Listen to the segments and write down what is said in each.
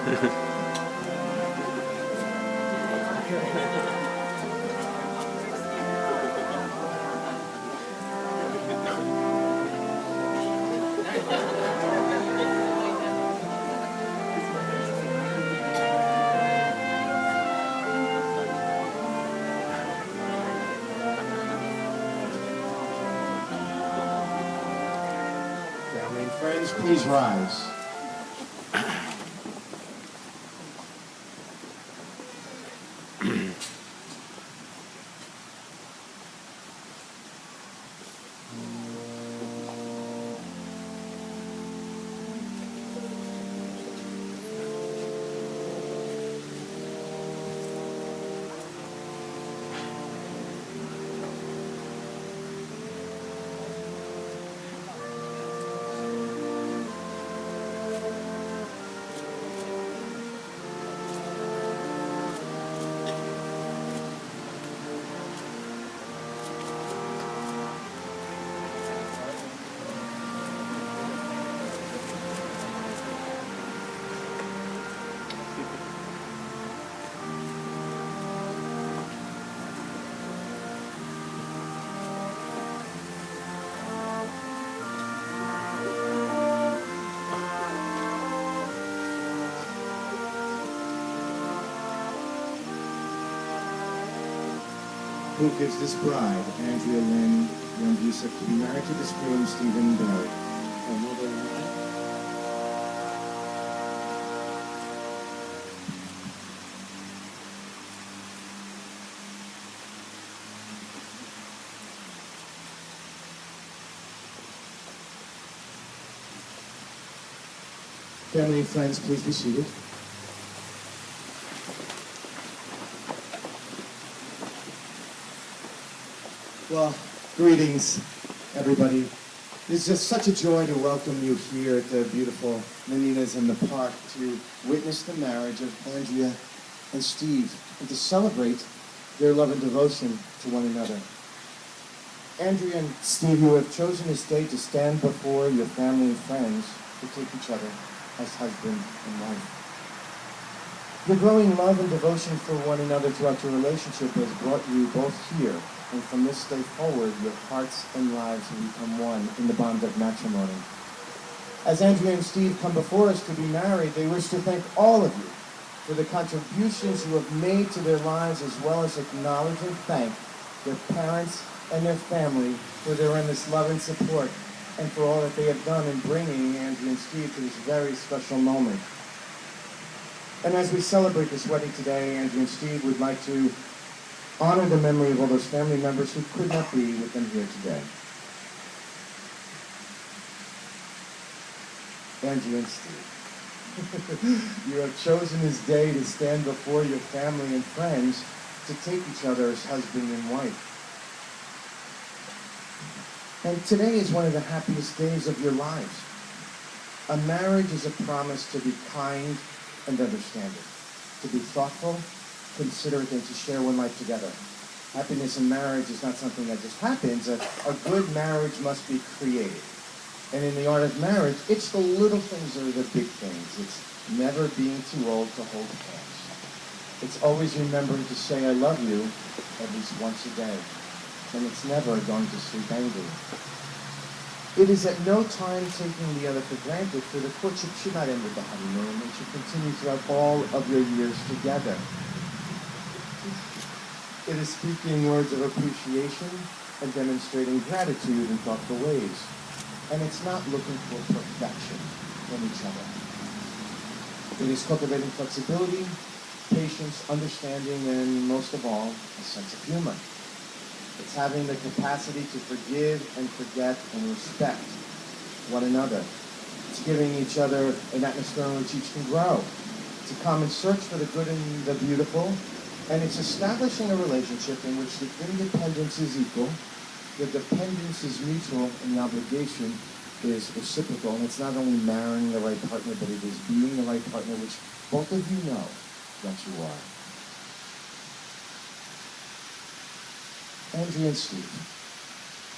Family and friends, please rise. Who gives this bride, Andrea Lynn Young-Yusuf, to be married to this groom, Stephen Bailey? Her mother and I. Family and friends, please be seated. Well, greetings, everybody. It's just such a joy to welcome you here at the beautiful Menina's in the Park to witness the marriage of Andrea and Steve and to celebrate their love and devotion to one another. Andrea and Steve, you have chosen this day to stand before your family and friends to take each other as husband and wife. Your growing love and devotion for one another throughout your relationship has brought you both here, and from this day forward, your hearts and lives will become one in the bond of matrimony. As Andrea and Steve come before us to be married, they wish to thank all of you for the contributions you have made to their lives, as well as acknowledge and thank their parents and their family for their endless love and support, and for all that they have done in bringing Andrea and Steve to this very special moment. And as we celebrate this wedding today, Andrea and Steve would like to honor the memory of all those family members who could not be with them here today. Andrea and Steve, you have chosen this day to stand before your family and friends to take each other as husband and wife. And today is one of the happiest days of your lives. A marriage is a promise to be kind and understanding, to be thoughtful, considerate, and to share one life together. Happiness in marriage is not something that just happens. A good marriage must be created. And in the art of marriage, it's the little things that are the big things. It's never being too old to hold hands. It's always remembering to say I love you at least once a day. And it's never going to sleep angry. It is at no time taking the other for granted, for the courtship should not end with the honeymoon. It should continue throughout all of your years together. It is speaking words of appreciation and demonstrating gratitude in thoughtful ways. And it's not looking for perfection in each other. It is cultivating flexibility, patience, understanding, and most of all, a sense of humor. It's having the capacity to forgive and forget and respect one another. It's giving each other an atmosphere in which each can grow. It's a common search for the good and the beautiful. And it's establishing a relationship in which the independence is equal, the dependence is mutual, and the obligation is reciprocal. And it's not only marrying the right partner, but it is being the right partner, which both of you know that you are. Andrea and Steve,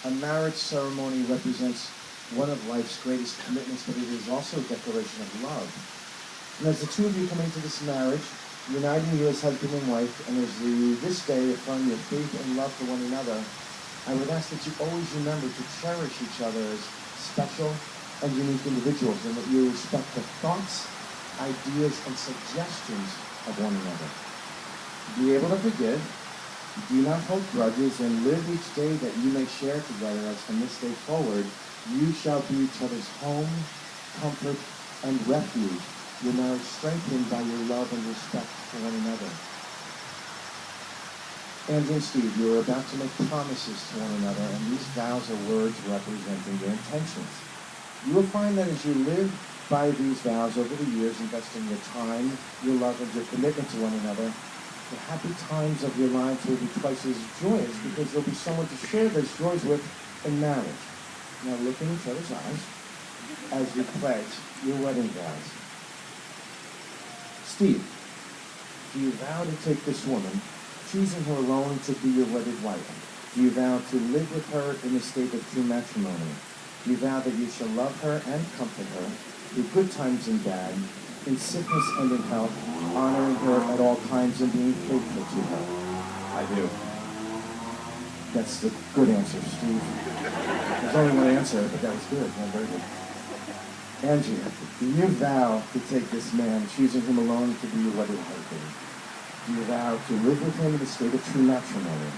a marriage ceremony represents one of life's greatest commitments, but it is also a declaration of love. And as the two of you come into this marriage, uniting you as husband and wife, and as you this day affirm your faith and love for one another, I would ask that you always remember to cherish each other as special and unique individuals, and that you respect the thoughts, ideas, and suggestions of one another. Be able to forgive, do not hold grudges, and live each day that you may share together, as from this day forward, you shall be each other's home, comfort, and refuge, your marriage strengthened by your love and respect for one another. Andrew and Steve, you are about to make promises to one another, and these vows are words representing your intentions. You will find that as you live by these vows over the years, investing your time, your love, and your commitment to one another, the happy times of your lives will be twice as joyous, because there'll be someone to share those joys with in marriage. Now look in each other's eyes as you pledge your wedding vows. Steve, do you vow to take this woman, choosing her alone to be your wedded wife? Do you vow to live with her in a state of true matrimony? Do you vow that you shall love her and comfort her through good times and bad, in sickness and in health, honoring her at all times and being faithful to her? I do. That's the good answer, Steve. There's only one answer, but that was good. Yeah, very good. Andrea, do you vow to take this man, choosing him alone to be your wedded husband? Do you vow to live with him in a state of true matrimony?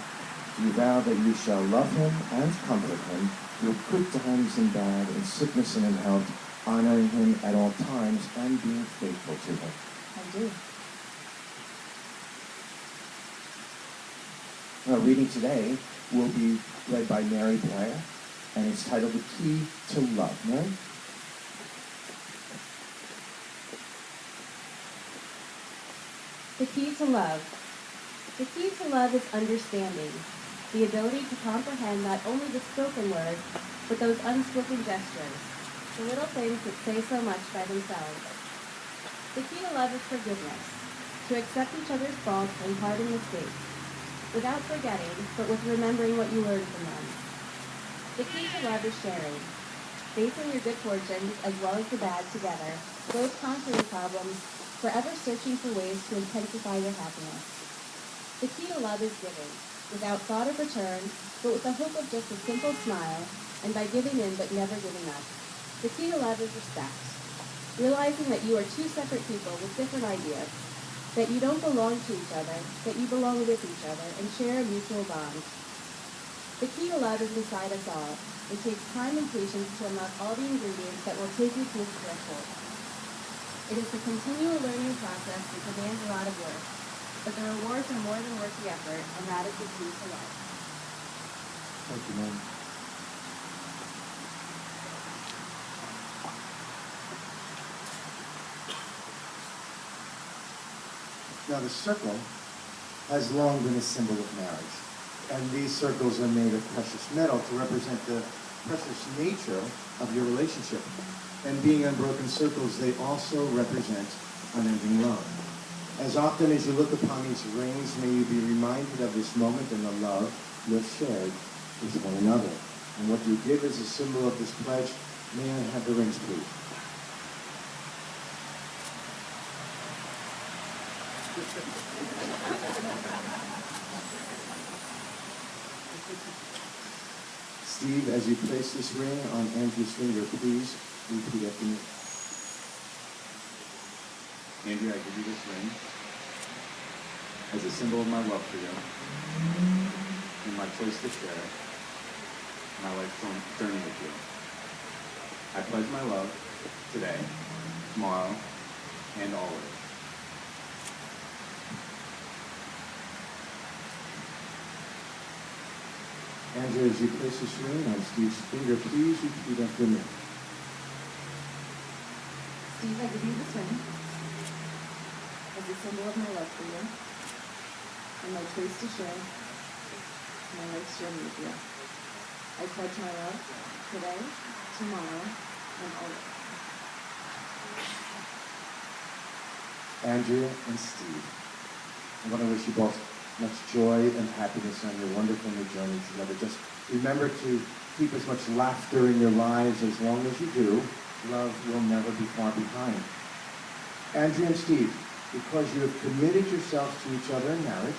Do you vow that you shall love him and comfort him through good times and bad, in sickness and in health, honoring him at all times and being faithful to him? I do. Our reading today will be read by Mary Blair, and it's titled The Key to Love. Mary? The key to love. The key to love is understanding, the ability to comprehend not only the spoken word, but those unspoken gestures, the little things that say so much by themselves. The key to love is forgiveness, to accept each other's faults and pardon mistakes, without forgetting, but with remembering what you learned from them. The key to love is sharing, facing your good fortunes as well as the bad together, both conquering problems, forever searching for ways to intensify your happiness. The key to love is giving, without thought of return, but with the hope of just a simple smile, and by giving in but never giving up. The key to love is respect, realizing that you are two separate people with different ideas, that you don't belong to each other, that you belong with each other and share a mutual bond. The key to love is inside us all. It takes time and patience to unlock all the ingredients that will take you to its threshold. It is a continual learning process that demands a lot of work, but the rewards are more than worth the effort, and that is the key to love. Thank you, ma'am. Now, the circle has long been a symbol of marriage, and these circles are made of precious metal to represent the precious nature of your relationship. And being unbroken circles, they also represent unending love. As often as you look upon these rings, may you be reminded of this moment and the love you have shared with one another. And what you give as a symbol of this pledge, may I have the rings, please? Steve, as you place this ring on Andrew's finger, please repeat after me. Andrea, I give you this ring as a symbol of my love for you and my choice to share my life's journey with you. I pledge my love today, tomorrow, and always. Andrea, as you place this ring on Steve's finger, please repeat after me. Steve, I give you this ring as a symbol of my love for you and my choice to share my life's journey with you. I pledge my love today, tomorrow, and always. Andrea and Steve, I want to wish you both much joy and happiness on your wonderful new journey together. Just remember to keep as much laughter in your lives as long as you do. Love will never be far behind. Andrea and Steve, because you have committed yourselves to each other in marriage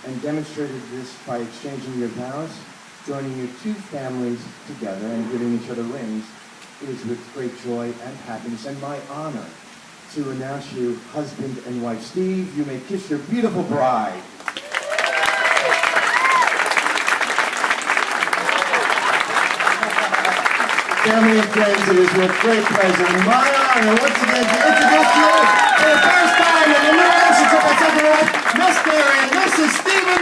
and demonstrated this by exchanging your vows, joining your two families together and giving each other rings, it is with great joy and happiness and my honor to announce you husband and wife. Steve, you may kiss your beautiful bride. Family and friends, it is with great pleasure and my honor once again to introduce you for the first time in the new relationship at Second Life, Mr. and Mrs. Stephen